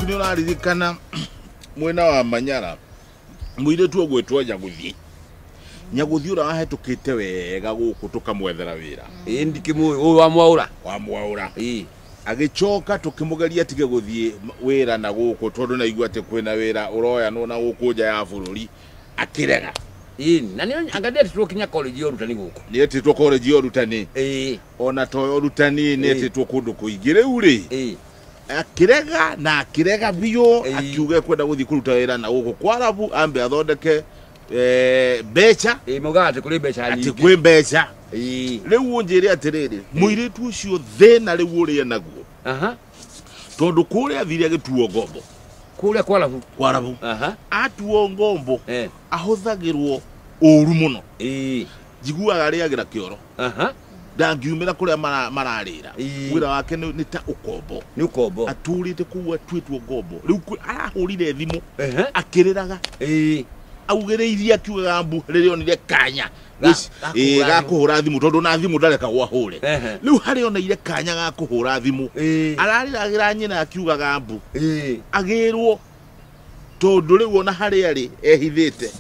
ni uraririkana mwena wa Manyara muire tu ogwetwo Nyaguthi ura ahetukite wega guku tukamwethera wira ndikimuy uyu wa Mwaura agicoka tukimugeria tige guthie wira na guku tondu na igua ati kwina wira uroya no na guku nja ya bururi akirega na ni angadia tukinya college yorutani guku ni ati tu college yorutani ona to yorutani ni ati tu kundu kuigire uri akirega na akirega biyo akiuga kwenda guthie kuruta wira na guku kwarabu ambe athondeke becha mugate kuri becha ati kwi becha riu unjire atiriri muiritu ucio thina riu uria naguo tondu kuria athire agituo ngombo kuria kwarabu atuo ngombo ahuthagirwo uru muno jiguaga ariagira kioro ndangiumira kuria mararira wira wake ni ta ukombo aturite kuwa twitwo ngombo riu arahurire thimu akiriraga augereiria kiuga mbu ririo nire kanya gakuhura thimu tondu na thimu ndareka gwahure riu hari ona ire kanya gakuhura thimu arariragira nyina akiuga mbu agirwo tondu riu ona hari ari ehithite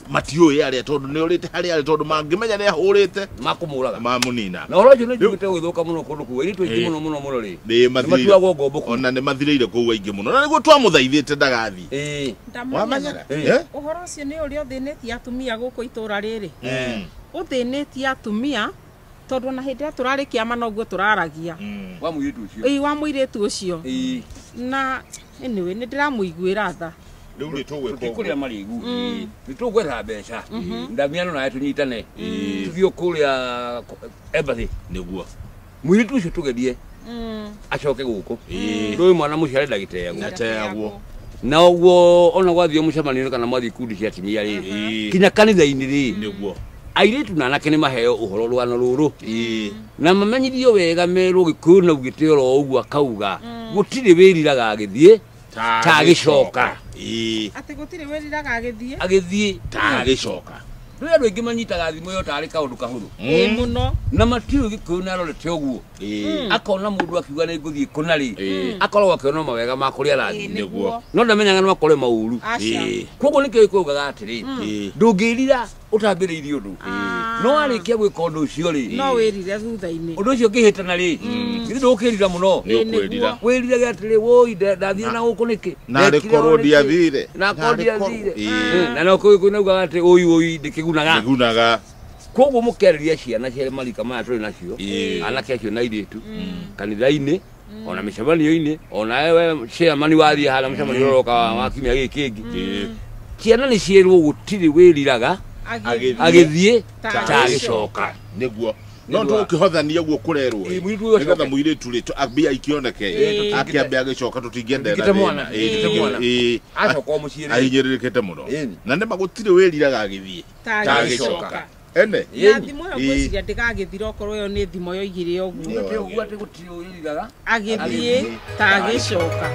matio yari tondu ni urite hari ari tondu mangimenya ni ahurite makumuraga mamunina na orojo ni jugite gwithuka muno kundu kuwe ni twingi muno ri ni matuagwo ngombo ona ni mathireire kuwa ingi muno na niguo twamuthaithite ndagathi Manyara uhoro ucio ni uri uthinetie atumia guku itura riri uthinetie atumia tondu na hindi turari kiama noguo turaragia wa muiritu ucio na anyway ni ndiramuiguira tha riu ni tugweka kuria marigu ni tugwetha beca ndamiano na tunyitane tuthio kuria empathy niguo muiritu ucio tugedie acoke guku ndu mwana muciare ndagiteagwo na uguo ona gwathio mucemanio kana mwathi kundi cia timia ri kinya kanitha-ini ri niguo airitu na anake ni maheo uhoro rwano ruru na mamenyirio wega meru Gikuyu na ugite oro uguo akauga gutire wiriraga agithie ta gicoka ati gutire wiriraga agithie ta gicoka ndu andu ingi manyitaga thimu yo tari kaundu kahuru muno na matiu Gikuyu na rorete uguo akona mundu akiuga ni nguthie kunari akorwo akiona mawega ma kuria rathi niguo no ndamenyaga no makore mauru koguo nikio ikugaga atiri ndungirira utambiriirie undu no arikia gwika undu ucio ri no wirire thutha-ini undu ucio ngihitana ri ngithi ndukirira muno wirire atiri woi ndathie na guku niki na rikorwo ndiathire na kondiathire na no kuuga ati oi ndikigunaga koguo mukeriria ciana cia marika maya turi nacio anake acio na iritu kanitha-ini ona micemanio-ini ona ewe chairman wathie hala micemanio roka wa kimia gikingi ciana ni cierwo gutiri wiriraga agithie ta gicoka niguo no tukihothania guo kurerwo nigetha muiritu ri abia ikioneke akiambia gicoka tutingiendera acoka muciiri ahinyiririkite muno na ne magutire wiriraga agithie ta gicoka ene ya thimo yo gwiciria ndigagithira okorwo yo ni thimo yo igire oguo ati gutire wiriraga agithie ta gicoka